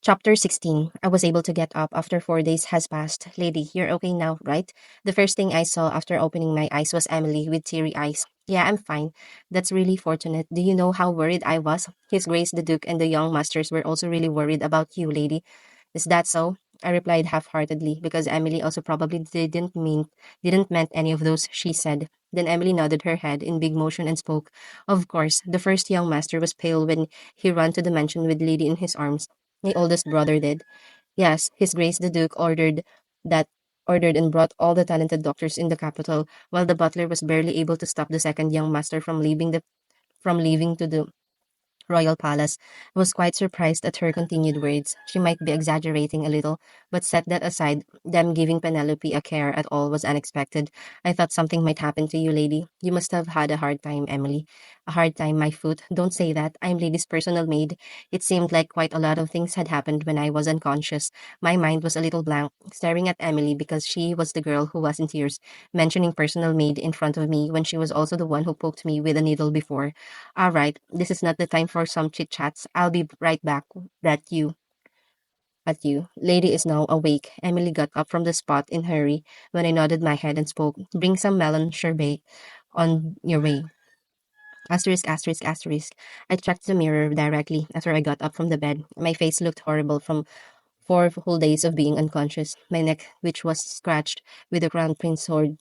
Chapter 16. I was able to get up after 4 days has passed. Lady, you're okay now, right? The first thing I saw after opening my eyes was Emily with teary eyes. Yeah, I'm fine. That's really fortunate. Do you know how worried I was? His Grace the Duke and the young masters were also really worried about you, lady. Is that so? I replied half-heartedly because Emily also probably didn't meant any of those she said. Then Emily nodded her head in big motion and spoke. Of course, the first young master was pale when he ran to the mansion with Lady in his arms. My oldest brother did. Yes, His Grace the Duke that ordered and brought all the talented doctors in the capital, while the butler was barely able to stop the second young master from leaving to the royal palace. I was quite surprised at her continued words. She might be exaggerating a little, but set that aside, them giving Penelope a care at all was unexpected. I thought something might happen to you, lady. You must have had a hard time, Emily. A hard time, my foot. Don't say that. I'm lady's personal maid. It seemed like quite a lot of things had happened when I was unconscious. My mind was a little blank, staring at Emily because she was the girl who was in tears, mentioning personal maid in front of me when she was also the one who poked me with a needle before. All right, this is not the time for some chit chats. I'll be right back. That you, at you. Lady is now awake. Emily got up from the spot in hurry when I nodded my head and spoke. Bring some melon sherbet on your way. Asterisk, asterisk, asterisk. I checked the mirror directly after I got up from the bed. My face looked horrible from 4 whole days of being unconscious. My neck, which was scratched with a crown prince sword,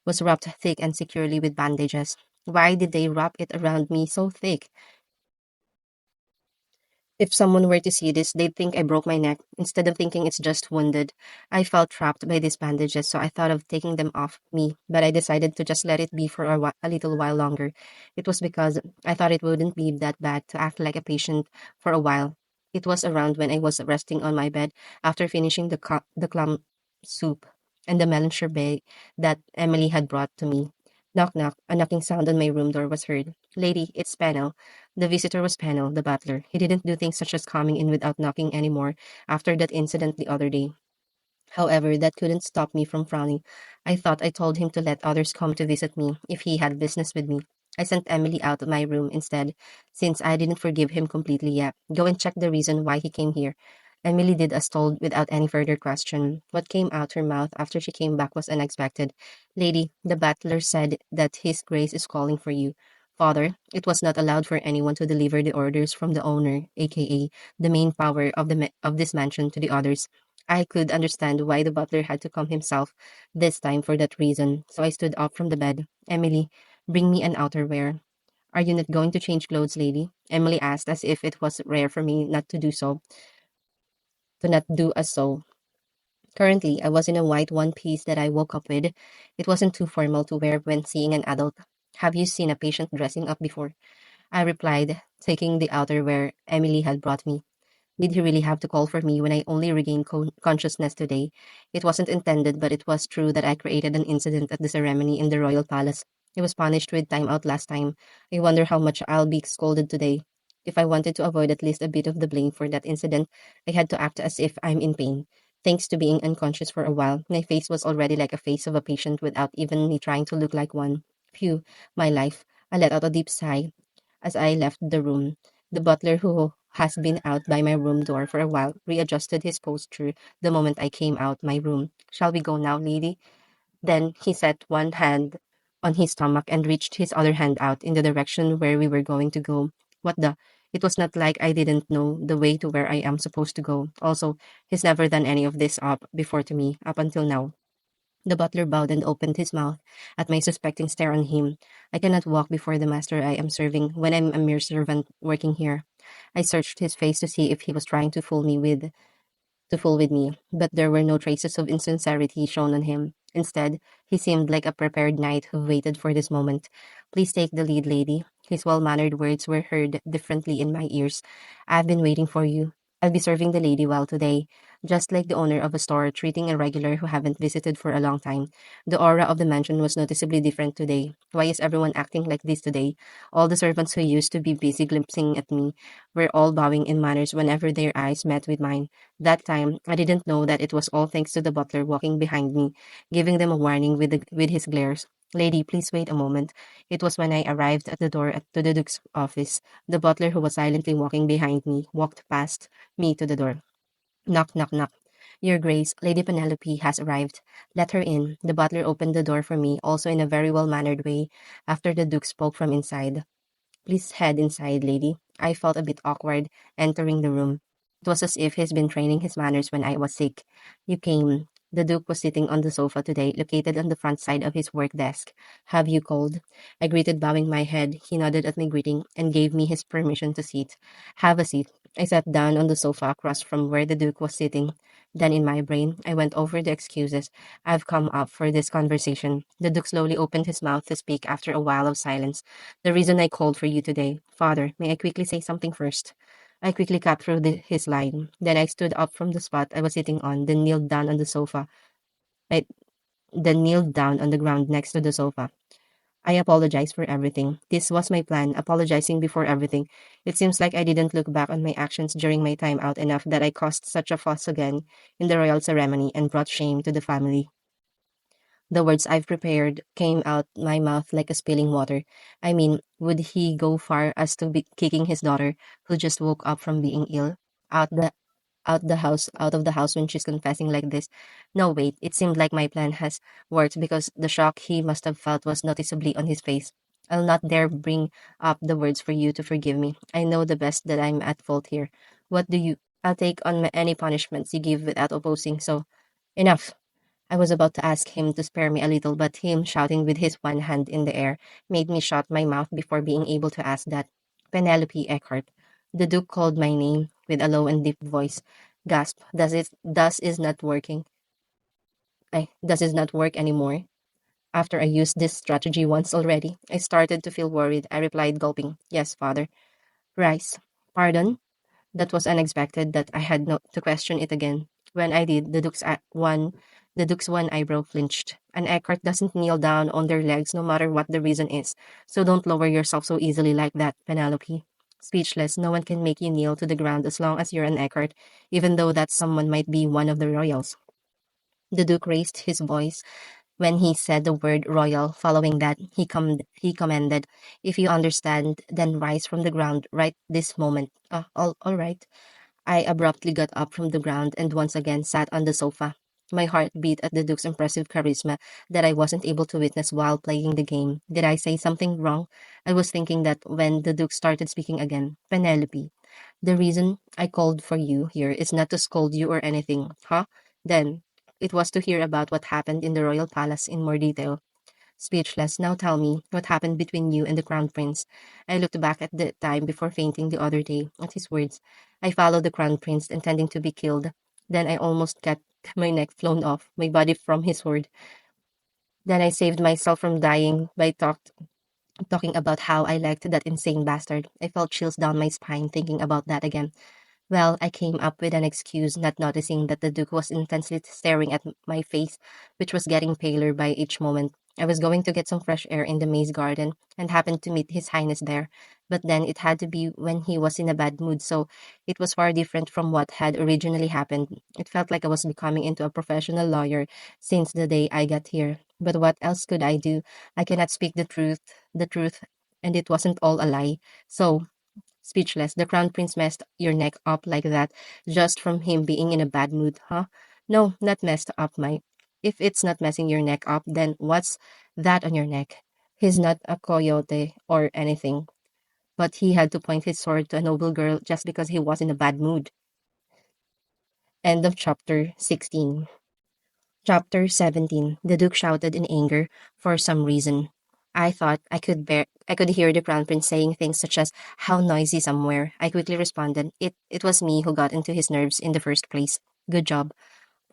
was wrapped thick and securely with bandages. Why did they wrap it around me so thick? If someone were to see this, they'd think I broke my neck, instead of thinking it's just wounded. I felt trapped by these bandages, so I thought of taking them off me, but I decided to just let it be for a little while longer. It was because I thought it wouldn't be that bad to act like a patient for a while. It was around when I was resting on my bed after finishing the clam soup and the melon sherbet that Emily had brought to me. Knock knock, a knocking sound on my room door was heard. Lady, it's Pennell. The visitor was Pennell, the butler. He didn't do things such as coming in without knocking anymore after that incident the other day. However, that couldn't stop me from frowning. I thought I told him to let others come to visit me if he had business with me. I sent Emily out of my room instead, since I didn't forgive him completely yet. Go and check the reason why he came here. Emily did as told without any further question. What came out her mouth after she came back was unexpected. Lady, the butler said that His Grace is calling for you. Father, it was not allowed for anyone to deliver the orders from the owner, aka the main power of of this mansion, to the others. I could understand why the butler had to come himself this time for that reason, so I stood up from the bed. Emily, bring me an outerwear. Are you not going to change clothes, lady? Emily asked, as if it was rare for me not to do so, to not do as so. Currently, I was in a white one piece that I woke up with. It wasn't too formal to wear when seeing an adult. Have you seen a patient dressing up before? I replied, taking the outerwear Emily had brought me. Did he really have to call for me when I only regained consciousness today? It wasn't intended, but it was true that I created an incident at the ceremony in the royal palace. I was punished with time out last time. I wonder how much I'll be scolded today. If I wanted to avoid at least a bit of the blame for that incident, I had to act as if I'm in pain. Thanks to being unconscious for a while, my face was already like a face of a patient without even me trying to look like one. Phew, my life. I let out a deep sigh as I left the room. The butler, who has been out by my room door for a while, readjusted his posture the moment I came out my room. Shall we go now, lady? Then he set one hand on his stomach and reached his other hand out in the direction where we were going to go. What the? It was not like I didn't know the way to where I am supposed to go. Also, he's never done any of this up before to me, up until now. The butler bowed and opened his mouth at my suspecting stare on him. I cannot walk before the master I am serving when I'm a mere servant working here. I searched his face to see if he was trying to fool with me, but there were no traces of insincerity shown on him. Instead, he seemed like a prepared knight who waited for this moment. Please take the lead, lady. His well-mannered words were heard differently in my ears. I've been waiting for you. I'll be serving the lady well today, just like the owner of a store treating a regular who haven't visited for a long time. The aura of the mansion was noticeably different today. Why is everyone acting like this today? All the servants who used to be busy glimpsing at me were all bowing in manners whenever their eyes met with mine. That time, I didn't know that it was all thanks to the butler walking behind me, giving them a warning with his glares. Lady, please wait a moment. It was when I arrived at the door to the Duke's office. The butler, who was silently walking behind me, walked past me to the door. Knock, knock, knock. Your Grace, Lady Penelope has arrived. Let her in. The butler opened the door for me, also in a very well-mannered way, after the Duke spoke from inside. Please head inside, lady. I felt a bit awkward entering the room. It was as if he's been training his manners when I was sick. You came. The Duke was sitting on the sofa today, located on the front side of his work desk. Have you called? I greeted, bowing my head. He nodded at my greeting and gave me his permission to sit. Have a seat. I sat down on the sofa across from where the Duke was sitting. Then in my brain, I went over the excuses I've come up for this conversation. The Duke slowly opened his mouth to speak after a while of silence. The reason I called for you today. Father, may I quickly say something first? I quickly cut through his line. Then I stood up from the spot I was sitting on, then kneeled down on the sofa. I then kneeled down on the ground next to the sofa. I apologize for everything. This was my plan, apologizing before everything. It seems like I didn't look back on my actions during my time out enough that I caused such a fuss again in the royal ceremony and brought shame to the family. The words I've prepared came out my mouth like a spilling water. I mean, would he go far as to be kicking his daughter, who just woke up from being ill, out the out of the house when she's confessing like this? No, wait, it seemed like my plan has worked because the shock he must have felt was noticeably on his face. I'll not dare bring up the words for you to forgive me. I know the best that I'm at fault here. What do you? I'll take on any punishments you give without opposing, so enough. I was about to ask him to spare me a little, but him shouting with his one hand in the air made me shut my mouth before being able to ask that. Penelope Eckhart. The Duke called my name with a low and deep voice. Gasp. Does is not working. Does is not work anymore. After I used this strategy once already, I started to feel worried. I replied, gulping, Yes, father. Rice. Pardon? That was unexpected that I had no to question it again. When I did, the Duke's one eyebrow flinched. An Eckhart doesn't kneel down on their legs no matter what the reason is. So don't lower yourself so easily like that, Penelope. Speechless, no one can make you kneel to the ground as long as you're an Eckhart, even though that someone might be one of the royals. The Duke raised his voice when he said the word royal. Following that, he commanded, If you understand, then rise from the ground right this moment. All right. I abruptly got up from the ground and once again sat on the sofa. My heart beat at the Duke's impressive charisma that I wasn't able to witness while playing the game. Did I say something wrong? I was thinking that when the Duke started speaking again. Penelope, the reason I called for you here is not to scold you or anything, huh? Then, it was to hear about what happened in the royal palace in more detail. Speechless, now tell me, what happened between you and the Crown Prince? I looked back at the time before fainting the other day, at his words. I followed the Crown Prince, intending to be killed. Then I almost got my neck flown off, my body from his sword. Then I saved myself from dying by talking about how I liked that insane bastard. I felt chills down my spine thinking about that again. Well, I came up with an excuse, not noticing that the Duke was intensely staring at my face, which was getting paler by each moment. I was going to get some fresh air in the maze garden and happened to meet His Highness there. But then it had to be when he was in a bad mood, so it was far different from what had originally happened. It felt like I was becoming into a professional lawyer since the day I got here. But what else could I do? I cannot speak the truth, and it wasn't all a lie. So, speechless, the crown prince messed your neck up like that just from him being in a bad mood, huh? No, not messed up, my. If it's not messing your neck up, then what's that on your neck? He's not a coyote or anything, but he had to point his sword to a noble girl just because he was in a bad mood. End of chapter 16. Chapter 17. The Duke shouted in anger for some reason. I thought I could hear the Crown Prince saying things such as how noisy somewhere. I quickly responded, it was me who got into his nerves in the first place. Good job.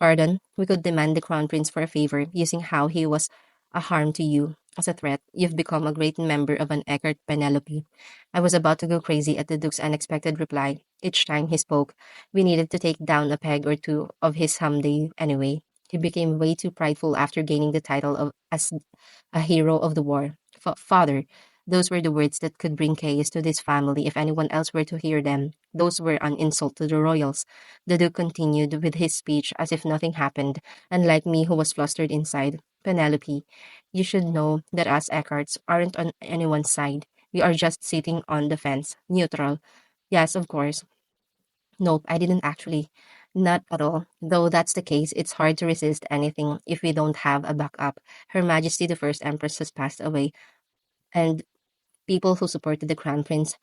Pardon, we could demand the Crown Prince for a favor, using how he was a harm to you. As a threat, you've become a great member of an Eckert Penelope. I was about to go crazy at the Duke's unexpected reply. Each time he spoke, we needed to take down a peg or two of his someday anyway. He became way too prideful after gaining the title of as a hero of the war. Father, those were the words that could bring chaos to this family if anyone else were to hear them. Those were an insult to the royals. The Duke continued with his speech as if nothing happened, unlike me who was flustered inside. Penelope, you should know that us Eckharts aren't on anyone's side. We are just sitting on the fence, neutral. Yes, of course. Nope, I didn't actually. Not at all. Though that's the case, it's hard to resist anything if we don't have a backup. Her Majesty the First Empress has passed away, and people who supported the crown prince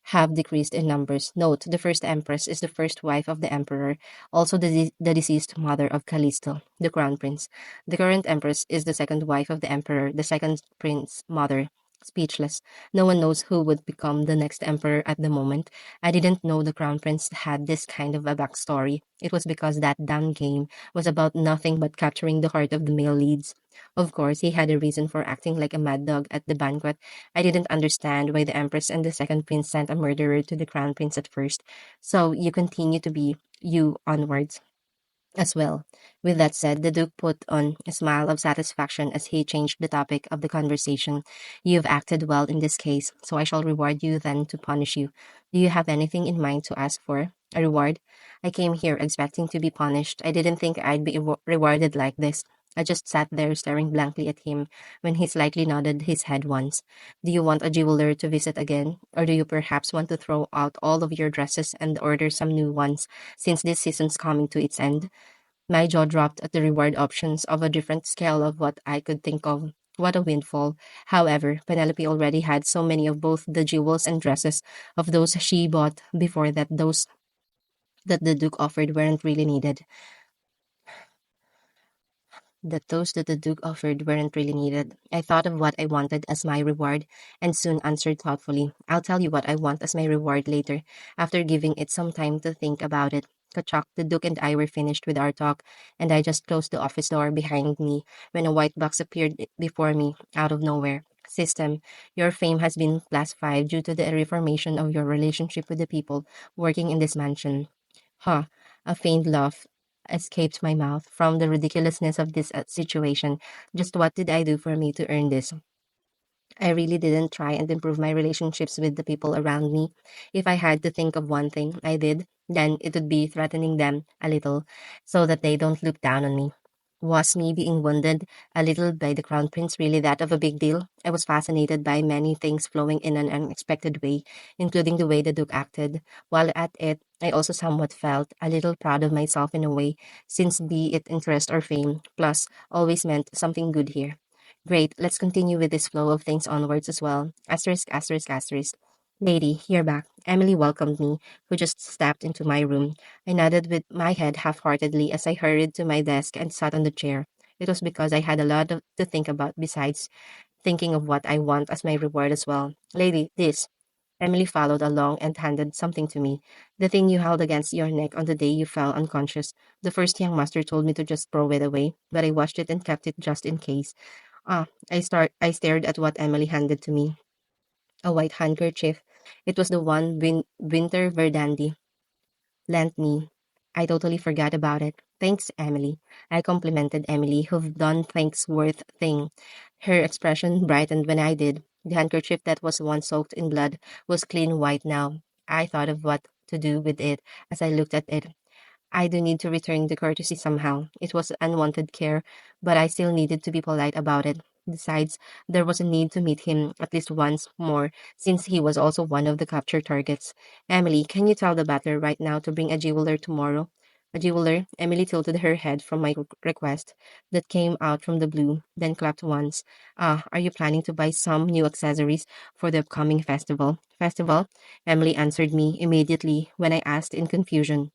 have decreased in numbers. Note, the first empress is the first wife of the emperor, also the deceased mother of Callisto, the crown prince. The current empress is the second wife of the emperor, the second prince mother. Speechless. No one knows who would become the next emperor at the moment. I didn't know the crown prince had this kind of a backstory. It was because that damn game was about nothing but capturing the heart of the male leads. Of course, he had a reason for acting like a mad dog at the banquet. I didn't understand why the Empress and the second prince sent a murderer to the crown prince at first. So you continue to be you onwards as well. With that said, the Duke put on a smile of satisfaction as he changed the topic of the conversation. You've acted well in this case, so I shall reward you then to punish you. Do you have anything in mind to ask for? A reward? I came here expecting to be punished. I didn't think I'd be rewarded like this. I just sat there staring blankly at him when he slightly nodded his head once. Do you want a jeweler to visit again? Or do you perhaps want to throw out all of your dresses and order some new ones, since this season's coming to its end? My jaw dropped at the reward options of a different scale of what I could think of. What a windfall. However, Penelope already had so many of both the jewels and dresses of those she bought before that those that the Duke offered weren't really needed. That those that the Duke offered weren't really needed. I thought of what I wanted as my reward, and soon answered thoughtfully, I'll tell you what I want as my reward later, after giving it some time to think about it. Kachuk, the Duke and I were finished with our talk, and I just closed the office door behind me when a white box appeared before me, out of nowhere. System, your fame has been classified due to the reformation of your relationship with the people working in this mansion. Huh, a faint laugh escaped my mouth from the ridiculousness of this situation. Just what did I do for me to earn this? I really didn't try and improve my relationships with the people around me. If I had to think of one thing I did, then it would be threatening them a little so that they don't look down on me. Was me being wounded a little by the crown prince really that of a big deal? I was fascinated by many things flowing in an unexpected way, including the way the Duke acted. While at it, I also somewhat felt a little proud of myself in a way, since be it interest or fame, plus always meant something good here. Great, let's continue with this flow of things onwards as well. Asterisk, asterisk, asterisk. Lady, you're back. Emily welcomed me, who just stepped into my room. I nodded with my head half-heartedly as I hurried to my desk and sat on the chair. It was because I had a lot to think about besides thinking of what I want as my reward as well. Lady, this. Emily followed along and handed something to me. The thing you held against your neck on the day you fell unconscious. The first young master told me to just throw it away, but I washed it and kept it just in case. I stared at what Emily handed to me. A white handkerchief. It was the one Winter Verdandi lent me. I totally forgot about it. Thanks, Emily. I complimented Emily, who've done things worth thing. Her expression brightened when I did. The handkerchief that was once soaked in blood was clean white now. I thought of what to do with it as I looked at it. I do need to return the courtesy somehow. It was unwanted care, but I still needed to be polite about it. Besides, there was a need to meet him at least once more, since he was also one of the capture targets. Emily, can you tell the batter right now to bring a jeweler tomorrow? A jeweler? Emily tilted her head from my request that came out from the blue, then clapped once. Are you planning to buy some new accessories for the upcoming festival? Festival? Emily answered me immediately when I asked in confusion.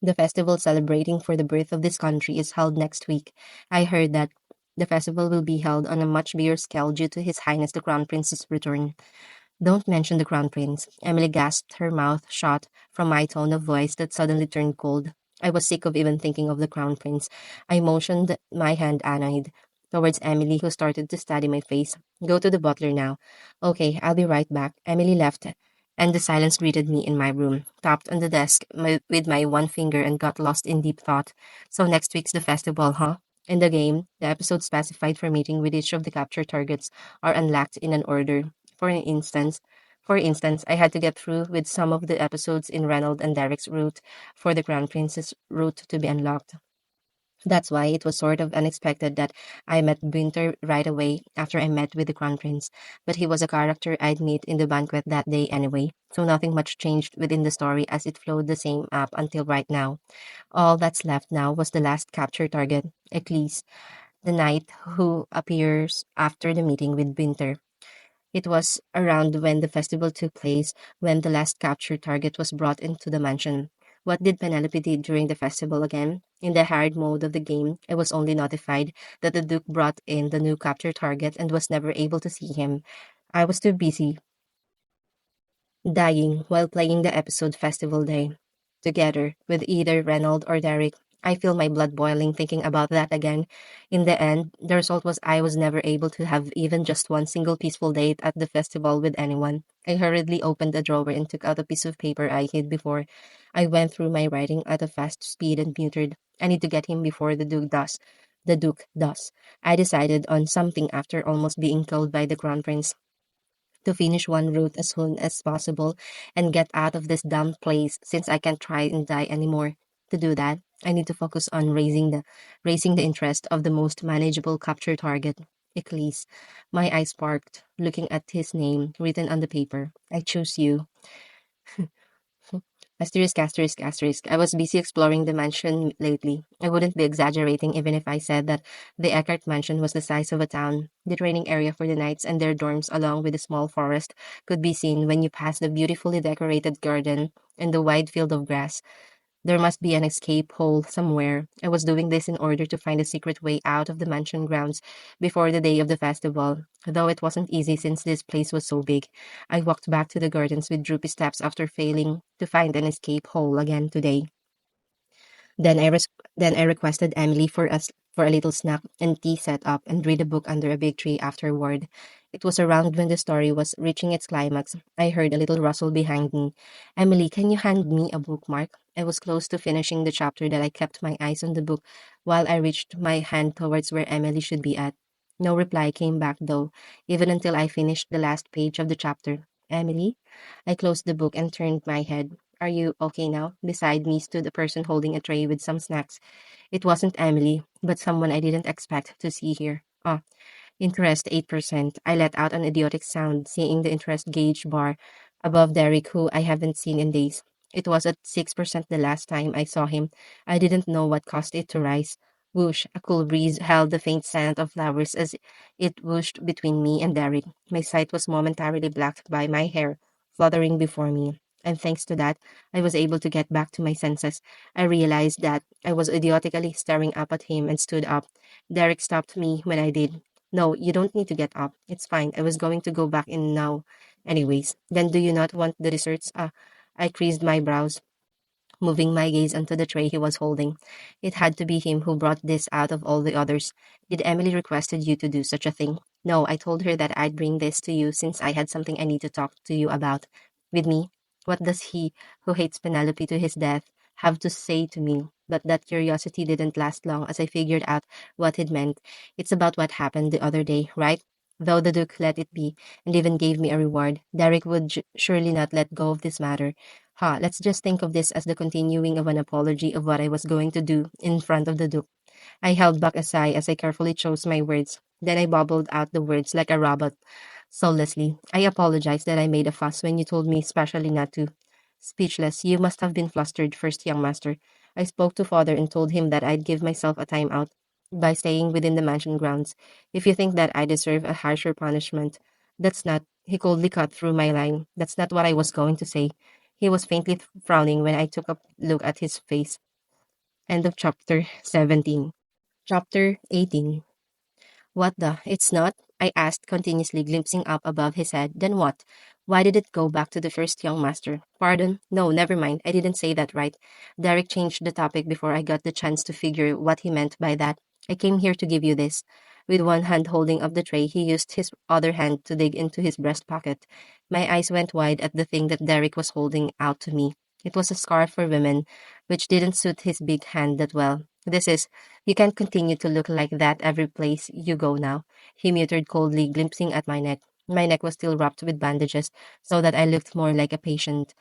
The festival celebrating for the birth of this country is held next week. I heard that the festival will be held on a much bigger scale due to His Highness the Crown Prince's return. Don't mention the Crown Prince. Emily gasped, her mouth shut from my tone of voice that suddenly turned cold. I was sick of even thinking of the Crown Prince. I motioned my hand annoyed towards Emily, who started to study my face. Go to the butler now. Okay, I'll be right back. Emily left, and the silence greeted me in my room. Tapped on the desk with my one finger and got lost in deep thought. So next week's the festival, huh? In the game, the episode specified for meeting with each of the capture targets are unlocked in an order. For instance, for instance, I had to get through with some of the episodes in Reynold and Derek's route for the Crown Prince's route to be unlocked. That's why it was sort of unexpected that I met Winter right away after I met with the Crown Prince. But he was a character I'd meet in the banquet that day anyway, so nothing much changed within the story as it flowed the same up until right now. All that's left now was the last capture target, Eccles, the knight who appears after the meeting with Winter. It was around when the festival took place when the last capture target was brought into the mansion. What did Penelope do during the festival again? In the hard mode of the game, I was only notified that the Duke brought in the new capture target and was never able to see him. I was too busy dying while playing the episode Festival Day. Together with either Reynold or Derek, I feel my blood boiling thinking about that again. In the end, the result was I was never able to have even just one single peaceful date at the festival with anyone. I hurriedly opened a drawer and took out a piece of paper I hid before. I went through my writing at a fast speed and muttered, I need to get him before the Duke does. The Duke does. I decided on something after almost being killed by the Crown Prince to finish one route as soon as possible and get out of this damn place since I can't try and die anymore. To do that, I need to focus on raising the interest of the most manageable capture target, Eccles. My eyes sparked, looking at his name written on the paper. I choose you. Asterisk, asterisk, asterisk. I was busy exploring the mansion lately. I wouldn't be exaggerating even if I said that the Eckhart mansion was the size of a town. The training area for the knights and their dorms, along with a small forest, could be seen when you pass the beautifully decorated garden and the wide field of grass. There must be an escape hole somewhere. I was doing this in order to find a secret way out of the mansion grounds before the day of the festival, though it wasn't easy since this place was so big. I walked back to the gardens with droopy steps after failing to find an escape hole again today. Then then I requested Emily for a little snack and tea set up and read a book under a big tree afterward. It was around when the story was reaching its climax. I heard a little rustle behind me. Emily, can you hand me a bookmark? I was close to finishing the chapter that I kept my eyes on the book while I reached my hand towards where Emily should be at. No reply came back though, even until I finished the last page of the chapter. Emily? I closed the book and turned my head. Are you okay now? Beside me stood a person holding a tray with some snacks. It wasn't Emily, but someone I didn't expect to see here. Ah, interest 8%. I let out an idiotic sound, seeing the interest gauge bar above Derek, who I haven't seen in days. It was at 6% the last time I saw him. I didn't know what caused it to rise. Whoosh, a cool breeze held the faint scent of flowers as it whooshed between me and Derek. My sight was momentarily blocked by my hair fluttering before me. And thanks to that, I was able to get back to my senses. I realized that I was idiotically staring up at him and stood up. Derek stopped me when I did. No, you don't need to get up. It's fine. I was going to go back in now. Anyways, then do you not want the desserts? I creased my brows, moving my gaze onto the tray he was holding. It had to be him who brought this out of all the others. Did Emily requested you to do such a thing? No, I told her that I'd bring this to you since I had something I need to talk to you about. With me? What does he, who hates Penelope to his death, have to say to me? But that curiosity didn't last long as I figured out what it meant. It's about what happened the other day, right? Though the Duke let it be, and even gave me a reward, Derek would surely not let go of this matter. Ha, let's just think of this as the continuing of an apology of what I was going to do in front of the Duke. I held back a sigh as I carefully chose my words. Then I bubbled out the words like a robot, soullessly. I apologize that I made a fuss when you told me specially not to. Speechless, you must have been flustered, first young master. I spoke to father and told him that I'd give myself a time out by staying within the mansion grounds. If you think that I deserve a harsher punishment, that's not, he coldly cut through my line. That's not what I was going to say. He was faintly frowning when I took a look at his face. End of chapter 17. Chapter 18. What the? It's not? I asked, continuously glimpsing up above his head. Then what? Why did it go back to the first young master? Pardon? No, never mind. I didn't say that right. Derek changed the topic before I got the chance to figure what he meant by that. I came here to give you this. With one hand holding up the tray, he used his other hand to dig into his breast pocket. My eyes went wide at the thing that Derek was holding out to me. It was a scarf for women, which didn't suit his big hand that well. This is You can't continue to look like that every place you go now, he muttered coldly, glimpsing at my neck. My neck was still wrapped with bandages, so that I looked more like a patient.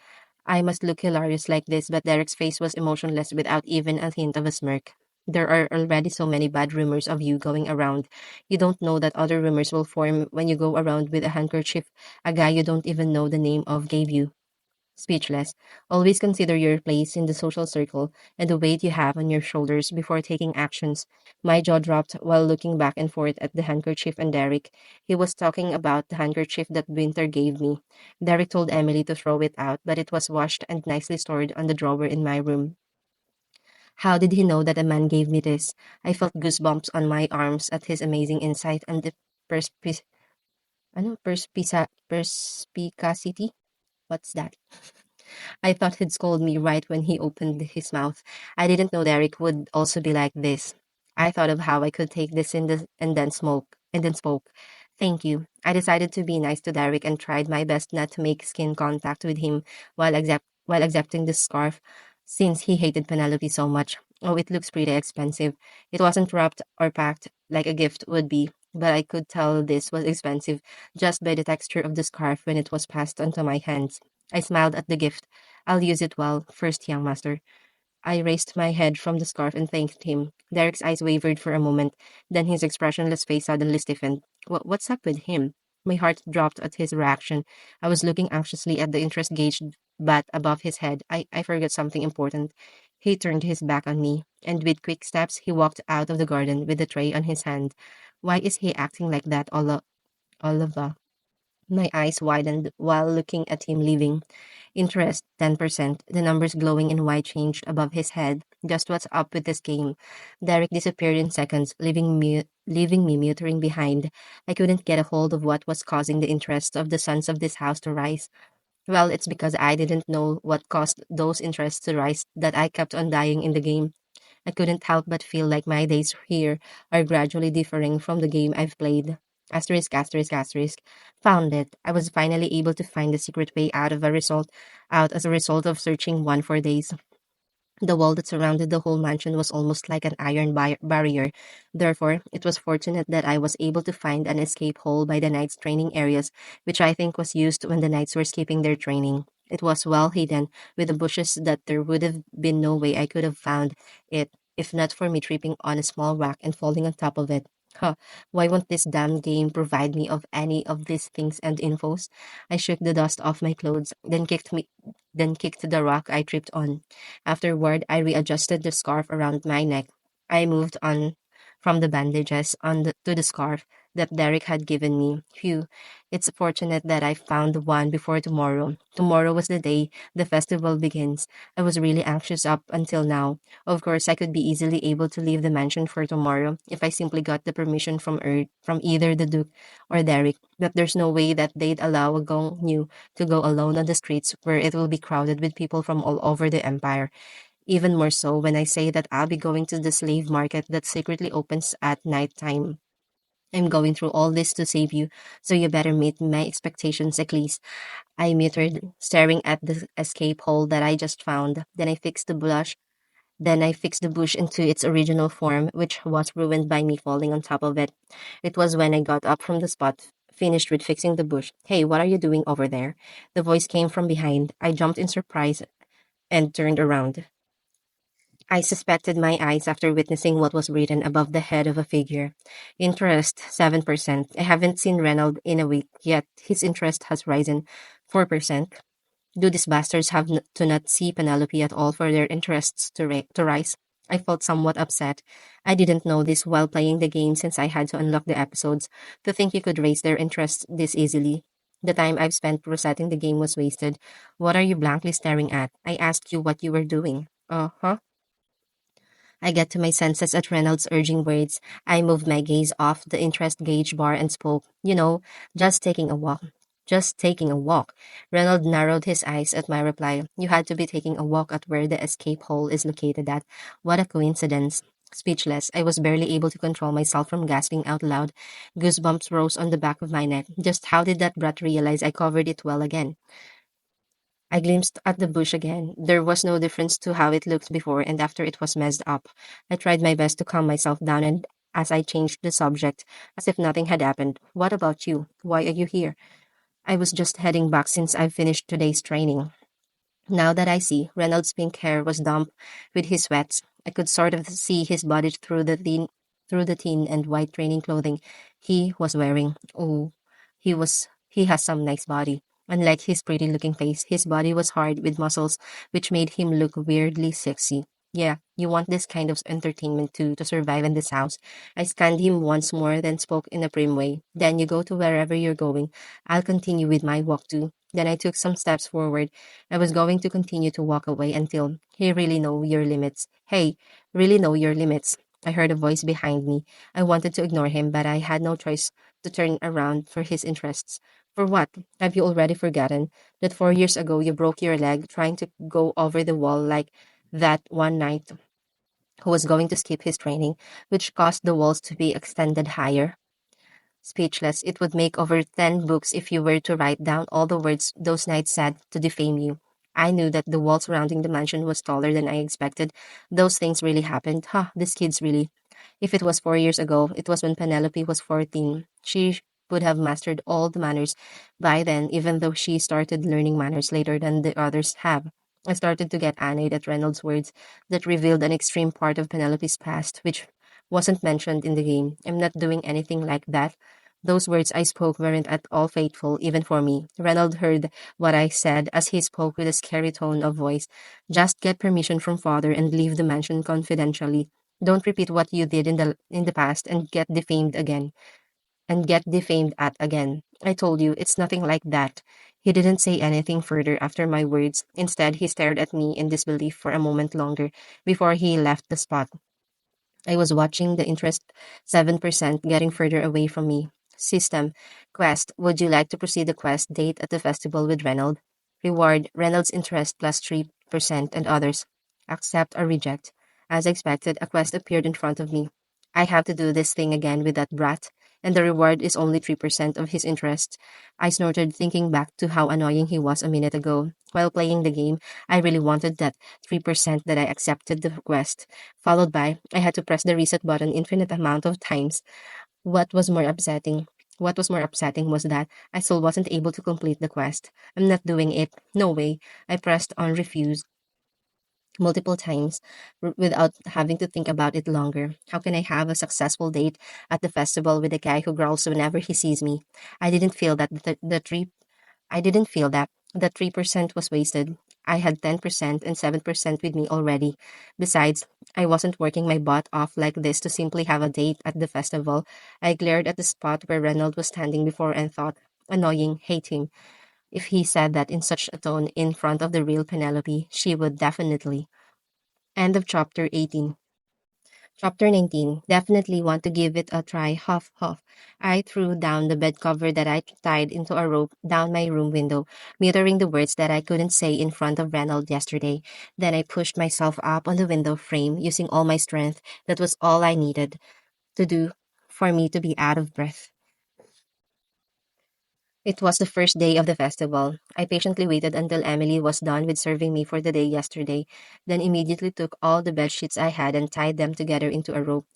I must look hilarious like this, but Derek's face was emotionless without even a hint of a smirk. There are already so many bad rumors of you going around. You don't know that other rumors will form when you go around with a handkerchief a guy you don't even know the name of gave you. Speechless. Always consider your place in the social circle and the weight you have on your shoulders before taking actions. My jaw dropped while looking back and forth at the handkerchief and Derek. He was talking about the handkerchief that Winter gave me. Derek told Emily to throw it out, but it was washed and nicely stored on the drawer in my room. How did he know that a man gave me this? I felt goosebumps on my arms at his amazing insight and the perspi- perspicacity. What's that? I thought he'd scold me right when he opened his mouth. I didn't know Derek would also be like this. I thought of how I could take this in the, and then spoke. Thank you. I decided to be nice to Derek and tried my best not to make skin contact with him while accepting the scarf, since he hated Penelope so much. Oh, it looks pretty expensive. It wasn't wrapped or packed like a gift would be, but I could tell this was expensive just by the texture of the scarf when it was passed onto my hands. I smiled at the gift. I'll use it well, first, young master. I raised my head from the scarf and thanked him. Derek's eyes wavered for a moment, then his expressionless face suddenly stiffened. What's up with him? My heart dropped at his reaction. I was looking anxiously at the interest gauge bat above his head. I forgot something important. He turned his back on me, and with quick steps he walked out of the garden with the tray on his hand. Why is he acting like that all of a My eyes widened while looking at him leaving. Interest 10%, the numbers glowing in white changed above his head. Just what's up with this game? Derek disappeared in seconds, leaving me muttering behind. I couldn't get a hold of what was causing the interest of the sons of this house to rise. Well, it's because I didn't know what caused those interests to rise that I kept on dying in the game. I couldn't help but feel like my days here are gradually differing from the game I've played. Asterisk, asterisk, asterisk. Found it. I was finally able to find the secret way out as a result of searching one for days. The wall that surrounded the whole mansion was almost like an iron barrier. Therefore, it was fortunate that I was able to find an escape hole by the knights' training areas, which I think was used when the knights were skipping their training. It was well hidden, with the bushes that there would have been no way I could have found it, if not for me tripping on a small rock and falling on top of it. Huh, why won't this damn game provide me of any of these things and infos? I shook the dust off my clothes, then kicked the rock I tripped on. Afterward, I readjusted the scarf around my neck. I moved on from the bandages to the scarf that Derek had given me. Phew, it's fortunate that I found one before tomorrow. Tomorrow was the day the festival begins. I was really anxious up until now. Of course, I could be easily able to leave the mansion for tomorrow if I simply got the permission from either the Duke or Derek, but there's no way that they'd allow a Gong New to go alone on the streets where it will be crowded with people from all over the empire. Even more so when I say that I'll be going to the slave market that secretly opens at night time. I'm going through all this to save you, so you better meet my expectations at least. I muttered, staring at the escape hole that I just found. Then I fixed the bush into its original form, which was ruined by me falling on top of it. It was when I got up from the spot, finished with fixing the bush. Hey, what are you doing over there? The voice came from behind. I jumped in surprise and turned around. I suspected my eyes after witnessing what was written above the head of a figure. Interest 7%. I haven't seen Reynald in a week, yet his interest has risen 4%. Do these bastards have to not see Penelope at all for their interests to rise? I felt somewhat upset. I didn't know this while playing the game since I had to unlock the episodes. To think you could raise their interest this easily. The time I've spent resetting the game was wasted. What are you blankly staring at? I asked you what you were doing. Huh? I get to my senses at Reynolds' urging words. I moved my gaze off the interest gauge bar and spoke. Just taking a walk. Just taking a walk. Reynolds narrowed his eyes at my reply. You had to be taking a walk at where the escape hole is located at. What a coincidence. Speechless, I was barely able to control myself from gasping out loud. Goosebumps rose on the back of my neck. Just how did that brat realize I covered it well again? I glimpsed at the bush again. There was no difference to how it looked before and after it was messed up. I tried my best to calm myself down and as I changed the subject, as if nothing had happened. What about you? Why are you here? I was just heading back since I finished today's training. Now that I see, Reynolds' pink hair was damp with his sweats. I could sort of see his body through the thin and white training clothing he was wearing. Oh, he has some nice body. Unlike his pretty looking face, his body was hard with muscles which made him look weirdly sexy. Yeah, you want this kind of entertainment too to survive in this house. I scanned him once more, then spoke in a prim way. Then you go to wherever you're going. I'll continue with my walk too. Then I took some steps forward. I was going to continue to walk away until he really know your limits. Hey, really know your limits. I heard a voice behind me. I wanted to ignore him, but I had no choice to turn around for his interests. For what? Have you already forgotten that 4 years ago you broke your leg trying to go over the wall like that one night who was going to skip his training, which caused the walls to be extended higher? Speechless, it would make over 10 books if you were to write down all the words those knights said to defame you. I knew that the wall surrounding the mansion was taller than I expected. Those things really happened. Huh, these kids really. If it was 4 years ago, it was when Penelope was 14. She would have mastered all the manners by then, even though she started learning manners later than the others have. I started to get annoyed at Reynolds' words that revealed an extreme part of Penelope's past, which wasn't mentioned in the game. I'm not doing anything like that. Those words I spoke weren't at all fateful, even for me. Reynolds heard what I said as he spoke with a scary tone of voice. Just get permission from father and leave the mansion confidentially. Don't repeat what you did in the past and get defamed at again. I told you it's nothing like that. He didn't say anything further after my words. Instead, he stared at me in disbelief for a moment longer before he left the spot. I was watching the interest 7% getting further away from me. System. Quest. Would you like to proceed the quest date at the festival with Reynolds? Reward. Reynolds interest plus 3% and others. Accept or reject. As expected, a quest appeared in front of me. I have to do this thing again with that brat, and the reward is only 3% of his interest. I snorted, thinking back to how annoying he was a minute ago. While playing the game, I really wanted that 3% that I accepted the request, followed by I had to press the reset button infinite amount of times. What was more upsetting? What was more upsetting was that I still wasn't able to complete the quest. I'm not doing it. No way. I pressed on refuse multiple times without having to think about it longer. How can I have a successful date at the festival with a guy who growls whenever he sees me? I didn't feel that the 3% was wasted. I had 10% and 7% with me already. Besides, I wasn't working my butt off like this to simply have a date at the festival. I glared at the spot where Reynolds was standing before and thought, annoying, hate him. If he said that in such a tone in front of the real Penelope, she would definitely. End of chapter 18. Chapter 19. Definitely want to give it a try. Huff, huff. I threw down the bed cover that I tied into a rope down my room window, muttering the words that I couldn't say in front of Reynolds yesterday. Then I pushed myself up on the window frame, using all my strength. That was all I needed to do for me to be out of breath. It was the first day of the festival. I patiently waited until Emily was done with serving me for the day yesterday, then immediately took all the bed sheets I had and tied them together into a rope.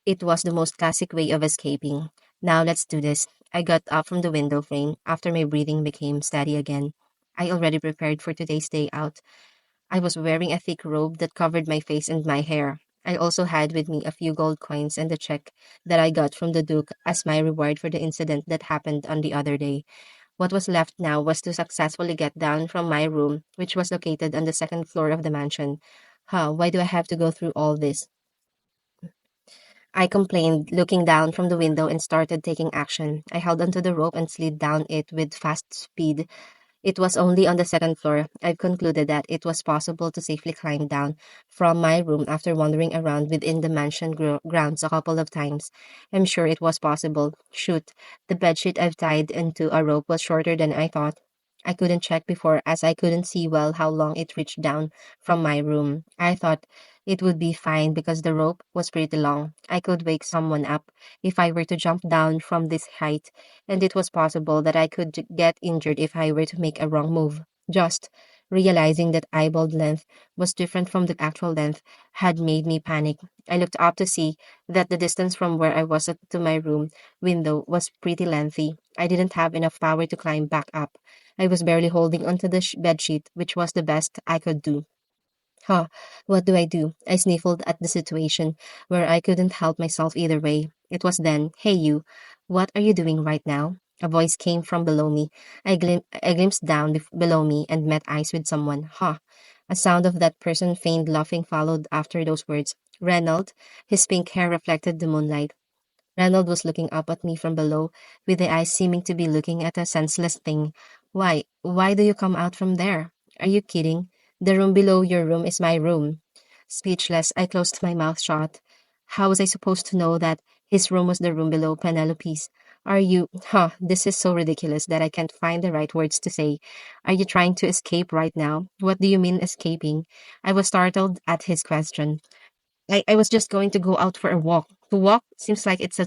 It was the most classic way of escaping. Now let's do this. I got up from the window frame after my breathing became steady again. I already prepared for today's day out. I was wearing a thick robe that covered my face and my hair. I also had with me a few gold coins and a check that I got from the Duke as my reward for the incident that happened on the other day. What was left now was to successfully get down from my room, which was located on the second floor of the mansion. Huh, why do I have to go through all this? I complained, looking down from the window and started taking action. I held onto the rope and slid down it with fast speed. It was only on the second floor. I've concluded that it was possible to safely climb down from my room after wandering around within the mansion grounds a couple of times. I'm sure it was possible. Shoot, the bedsheet I've tied into a rope was shorter than I thought. I couldn't check before as I couldn't see well how long it reached down from my room. I thought it would be fine because the rope was pretty long. I could wake someone up if I were to jump down from this height, and it was possible that I could get injured if I were to make a wrong move. Just realizing that eyeball length was different from the actual length had made me panic. I looked up to see that the distance from where I was to my room window was pretty lengthy. I didn't have enough power to climb back up. I was barely holding onto the bedsheet, which was the best I could do. Huh, what do I do? I sniffled at the situation, where I couldn't help myself either way. It was then, hey you, what are you doing right now? A voice came from below me. I glimpsed down below me and met eyes with someone. Huh. A sound of that person feigned laughing followed after those words. Reynold, his pink hair reflected the moonlight. Ranald was looking up at me from below, with the eyes seeming to be looking at a senseless thing. Why? Why do you come out from there? Are you kidding? The room below your room is my room. Speechless, I closed my mouth shut. How was I supposed to know that his room was the room below Penelope's? Are you, this is so ridiculous that I can't find the right words to say. Are you trying to escape right now? What do you mean escaping? I was startled at his question. I was just going to go out for a walk. To walk seems like it's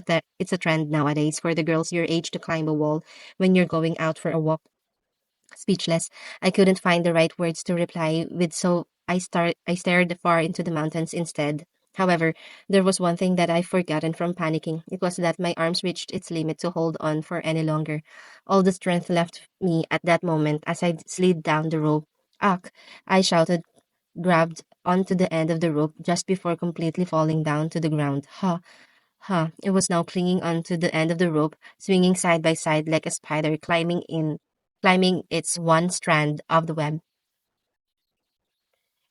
a trend nowadays for the girls your age to climb a wall when you're going out for a walk. Speechless, I couldn't find the right words to reply with, so I stared far into the mountains instead. However, there was one thing that I've forgotten from panicking. It was that my arms reached its limit to hold on for any longer. All the strength left me at that moment as I slid down the rope. Ugh! I shouted, grabbed onto the end of the rope just before completely falling down to the ground. It was now clinging onto the end of the rope, swinging side by side like a spider climbing its one strand of the web.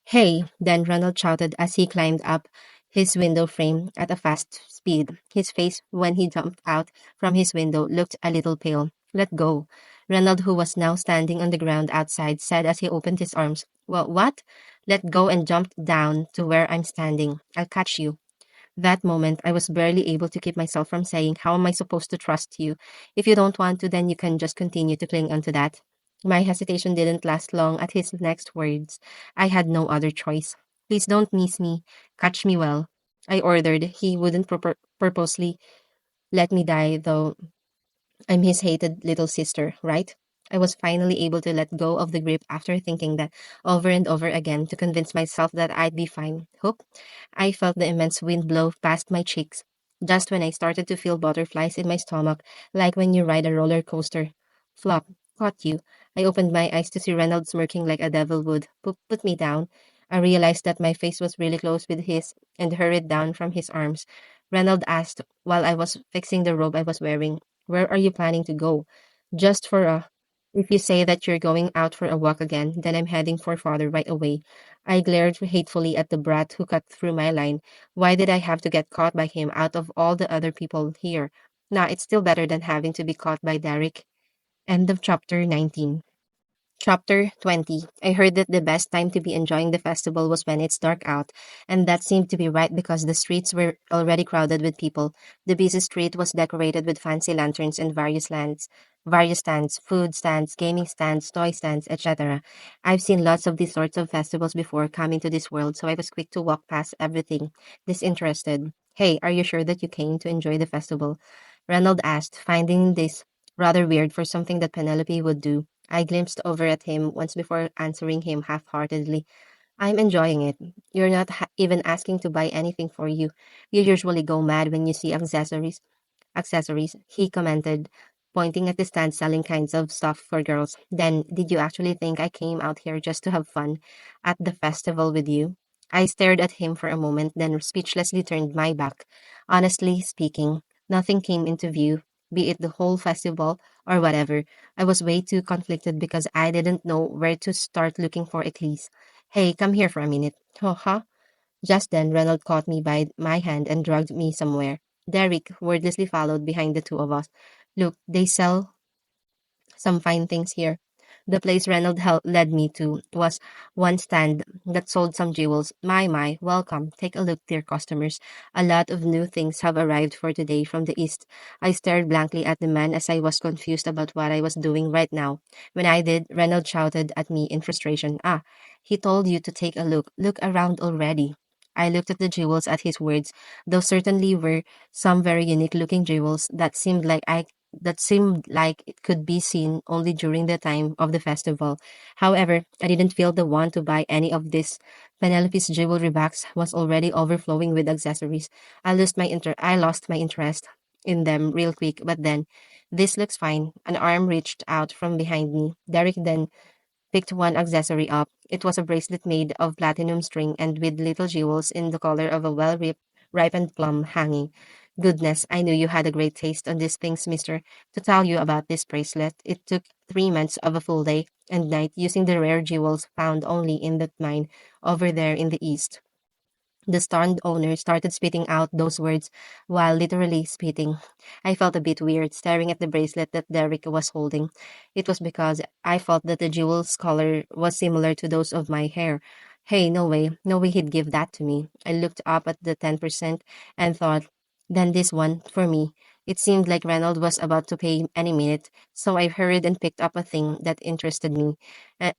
Hey, then Ronald shouted as he climbed up his window frame at a fast speed. His face, when he jumped out from his window, looked a little pale. Let go. Ronald, who was now standing on the ground outside, said as he opened his arms. Well, what? Let go and jumped down to where I'm standing. I'll catch you. That moment, I was barely able to keep myself from saying, how am I supposed to trust you? If you don't want to, then you can just continue to cling onto that. My hesitation didn't last long at his next words. I had no other choice. Please don't miss me. Catch me well. I ordered. He wouldn't purposely let me die, though I'm his hated little sister, right? I was finally able to let go of the grip after thinking that over and over again to convince myself that I'd be fine. Hope. I felt the immense wind blow past my cheeks, just when I started to feel butterflies in my stomach, like when you ride a roller coaster. Flop. Caught you. I opened my eyes to see Reynolds smirking like a devil would. Put me down. I realized that my face was really close with his and hurried down from his arms. Reynolds asked while I was fixing the robe I was wearing. Where are you planning to go? Just for a. If you say that you're going out for a walk again, then I'm heading for father right away. I glared hatefully at the brat who cut through my line. Why did I have to get caught by him out of all the other people here? Nah, it's still better than having to be caught by Derek. End of chapter 19. Chapter 20. I heard that the best time to be enjoying the festival was when it's dark out, and that seemed to be right because the streets were already crowded with people. The busy street was decorated with fancy lanterns and various stands, food stands, gaming stands, toy stands, etc. I've seen lots of these sorts of festivals before coming to this world, so I was quick to walk past everything, disinterested. Hey, are you sure that you came to enjoy the festival? Ronald asked, finding this rather weird for something that Penelope would do. I glimpsed over at him once before answering him half-heartedly. I'm enjoying it. You're not even asking to buy anything for you. You usually go mad when you see accessories, he commented, pointing at the stand selling kinds of stuff for girls. Then, did you actually think I came out here just to have fun at the festival with you? I stared at him for a moment, then speechlessly turned my back. Honestly speaking, nothing came into view, be it the whole festival or whatever. I was way too conflicted because I didn't know where to start looking for Eclise. Hey, come here for a minute. Oh, huh? Just then, Ronald caught me by my hand and dragged me somewhere. Derek wordlessly followed behind the two of us. Look, they sell some fine things here. The place Reynolds led me to was one stand that sold some jewels. My, welcome. Take a look, dear customers. A lot of new things have arrived for today from the east. I stared blankly at the man as I was confused about what I was doing right now. When I did, Reynolds shouted at me in frustration. Ah, he told you to take a look. Look around already. I looked at the jewels at his words. Those certainly were some very unique looking jewels that seemed like it could be seen only during the time of the festival. However, I didn't feel the want to buy any of this. Penelope's jewelry box was already overflowing with accessories. I lost my interest in them real quick, but then This looks fine. An arm reached out from behind me. Derek then picked one accessory up. It was a bracelet made of platinum string and with little jewels in the color of a ripened plum hanging. Goodness, I knew you had a great taste on these things, mister. To tell you about this bracelet, it took 3 months of a full day and night using the rare jewels found only in that mine over there in the east. The stunned owner started spitting out those words while literally spitting. I felt a bit weird staring at the bracelet that Derek was holding. It was because I felt that the jewel's color was similar to those of my hair. Hey, no way. No way he'd give that to me. I looked up at the 10% and thought, then this one, for me. It seemed like Reynolds was about to pay any minute, so I hurried and picked up a thing that interested me.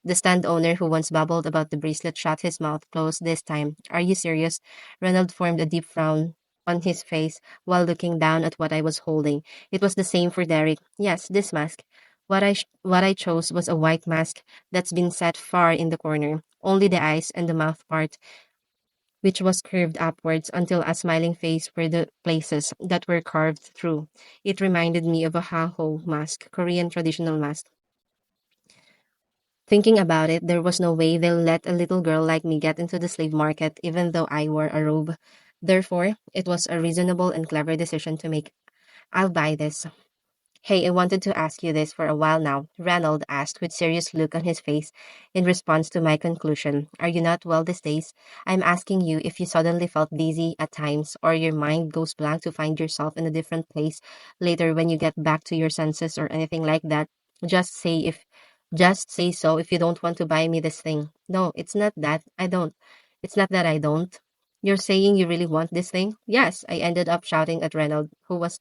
The stand owner who once babbled about the bracelet shut his mouth closed this time. Are you serious? Ronald formed a deep frown on his face while looking down at what I was holding. It was the same for Derek. Yes, this mask. What I chose was a white mask that's been set far in the corner. Only the eyes and the mouth part, which was curved upwards until a smiling face were the places that were carved through. It reminded me of a ha-ho mask, Korean traditional mask. Thinking about it, there was no way they'll let a little girl like me get into the slave market, even though I wore a robe. Therefore, it was a reasonable and clever decision to make. I'll buy this. Hey, I wanted to ask you this for a while now, Ranald asked with serious look on his face in response to my conclusion. Are you not well these days? I'm asking you if you suddenly felt dizzy at times or your mind goes blank to find yourself in a different place later when you get back to your senses or anything like that. Just say if just say so if you don't want to buy me this thing. No, it's not that. I don't. It's not that I don't. You're saying you really want this thing? Yes, I ended up shouting at Reynolds, who was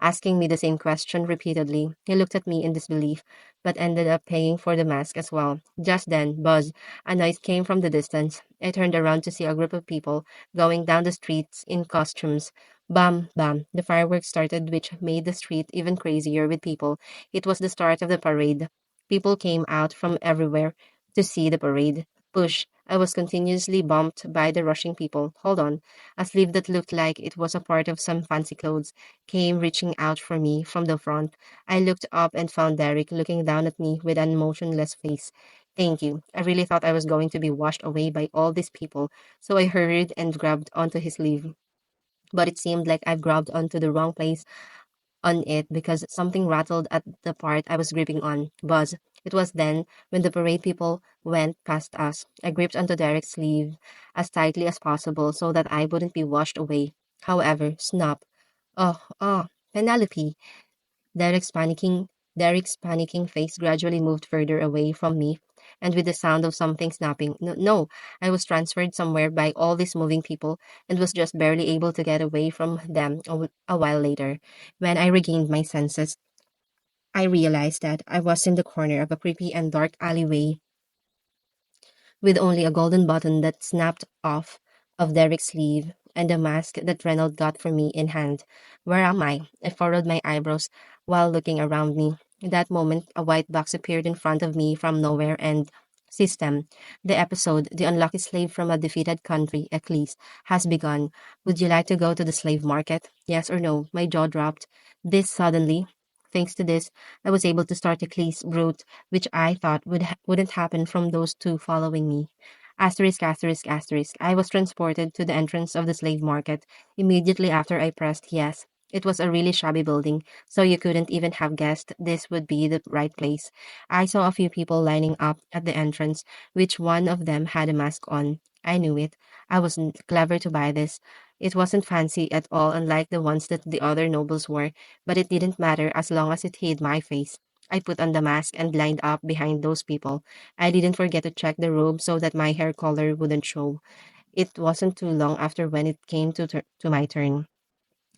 asking me the same question repeatedly. He looked at me in disbelief, but ended up paying for the mask as well. Just then, buzz, a noise came from the distance. I turned around to see a group of people going down the streets in costumes. Bam, bam. The fireworks started, which made the street even crazier with people. It was the start of the parade. People came out from everywhere to see the parade. Push. I was continuously bumped by the rushing people. Hold on. A sleeve that looked like it was a part of some fancy clothes came reaching out for me from the front. I looked up and found Derek looking down at me with an emotionless face. Thank you. I really thought I was going to be washed away by all these people, so I hurried and grabbed onto his sleeve. But it seemed like I grabbed onto the wrong place on it because something rattled at the part I was gripping on. Buzz. It was then when the parade people went past us. I gripped onto Derek's sleeve as tightly as possible so that I wouldn't be washed away. However, snap. Oh, Penelope. Derek's panicking Derek's panicking face gradually moved further away from me, and with the sound of something snapping. No, I was transferred somewhere by all these moving people and was just barely able to get away from them a while later. When I regained my senses, I realized that I was in the corner of a creepy and dark alleyway with only a golden button that snapped off of Derek's sleeve and a mask that Reynolds got for me in hand. Where am I? I furrowed my eyebrows while looking around me. In that moment, a white box appeared in front of me from nowhere and System. The episode, The Unlucky Slave from a Defeated Country, Eccles, has begun. Would you like to go to the slave market? Yes or no? My jaw dropped. This suddenly. Thanks to this, I was able to start Eccles route which I thought wouldn't happen from those two following me. Asterisk, asterisk, asterisk. I was transported to the entrance of the slave market immediately after I pressed yes. It was a really shabby building, so you couldn't even have guessed this would be the right place. I saw a few people lining up at the entrance, which one of them had a mask on. I knew it. I wasn't clever to buy this. It wasn't fancy at all, unlike the ones that the other nobles wore, but it didn't matter as long as it hid my face. I put on the mask and lined up behind those people. I didn't forget to check the robe so that my hair color wouldn't show. It wasn't too long after when it came to my turn.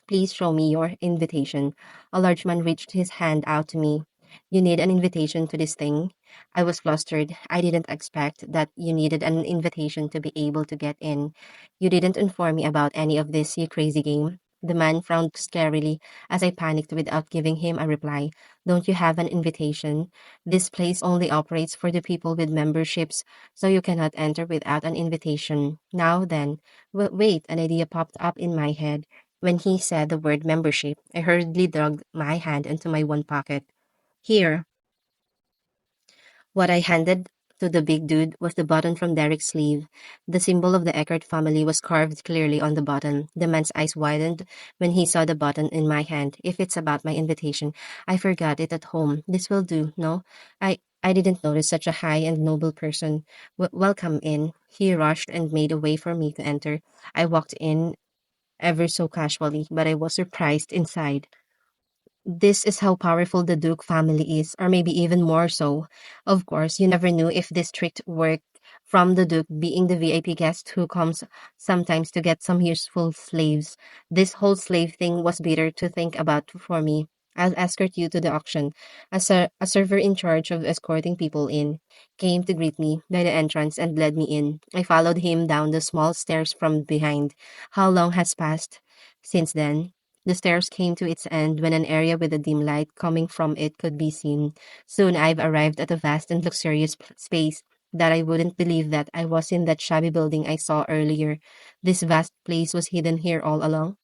Please show me your invitation. A large man reached his hand out to me. You need an invitation to this thing? I was flustered. I didn't expect that you needed an invitation to be able to get in. You didn't inform me about any of this, you crazy game. The man frowned scarily as I panicked without giving him a reply. Don't you have an invitation? This place only operates for the people with memberships, so you cannot enter without an invitation. Now then, wait, an idea popped up in my head. When he said the word membership, I hurriedly dug my hand into my one pocket. Here, what I handed to the big dude was the button from Derek's sleeve. The symbol of the Eckert family was carved clearly on the button. The man's eyes widened when he saw the button in my hand. If it's about my invitation, I forgot it at home. This will do, no? I didn't notice such a high and noble person. Welcome in. He rushed and made a way for me to enter. I walked in ever so casually, but I was surprised inside. This is how powerful the Duke family is, or maybe even more so. Of course, you never knew if this trick worked from the Duke being the VIP guest who comes sometimes to get some useful slaves. This whole slave thing was bitter to think about for me. I'll escort you to the auction. A server in charge of escorting people in came to greet me by the entrance and led me in. I followed him down the small stairs from behind. How long has passed since then? The stairs came to its end when an area with a dim light coming from it could be seen. Soon I've arrived at a vast and luxurious space that I wouldn't believe that I was in that shabby building I saw earlier. This vast place was hidden here all along.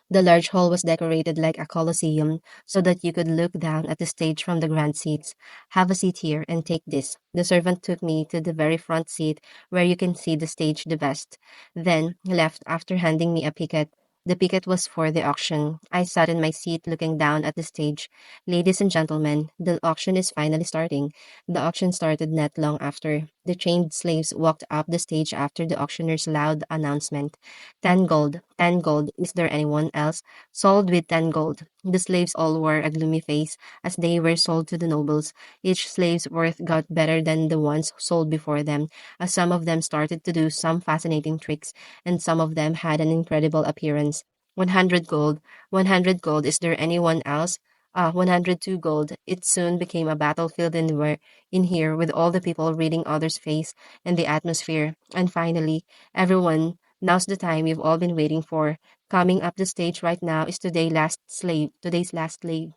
The large hall was decorated like a coliseum so that you could look down at the stage from the grand seats. Have a seat here and take this. The servant took me to the very front seat where you can see the stage the best, then left after handing me a picket. The picket was for the auction. I sat in my seat looking down at the stage. Ladies and gentlemen, the auction is finally starting. The auction started not long after. The trained slaves walked up the stage after the auctioneer's loud announcement. 10 gold, 10 gold. Is there anyone else? Sold with 10 gold. The slaves all wore a gloomy face as they were sold to the nobles. Each slave's worth got better than the ones sold before them, as some of them started to do some fascinating tricks, and some of them had an incredible appearance. 100 gold, 100 gold. Is there anyone else? 102 gold. It soon became a battlefield in here with all the people reading others' face and the atmosphere. And finally, everyone, now's the time you've all been waiting for. Coming up the stage right now is today's last slave.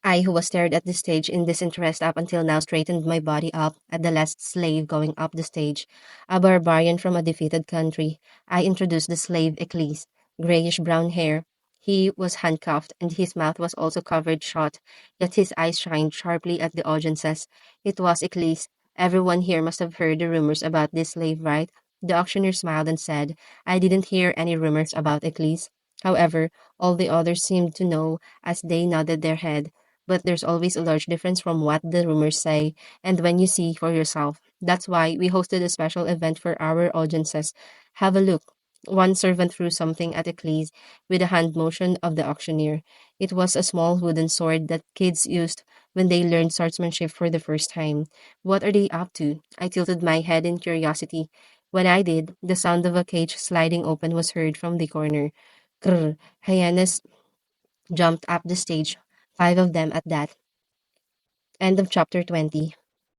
I, who was stared at the stage in disinterest up until now, straightened my body up at the last slave going up the stage. A barbarian from a defeated country. I introduced the slave Eccles, grayish brown hair. He was handcuffed, and his mouth was also covered shut, yet his eyes shined sharply at the audiences. It was Eccles. Everyone here must have heard the rumors about this slave, right? The auctioneer smiled and said, I didn't hear any rumors about Eccles. However, all the others seemed to know as they nodded their head. But there's always a large difference from what the rumors say and when you see for yourself. That's why we hosted a special event for our audiences. Have a look. One servant threw something at Eccles with a hand motion of the auctioneer. It was a small wooden sword that kids used when they learned swordsmanship for the first time. What are they up to? I tilted my head in curiosity. When I did, the sound of a cage sliding open was heard from the corner. Grr! Hyenas jumped up the stage, 5 of them at that. End of chapter 20.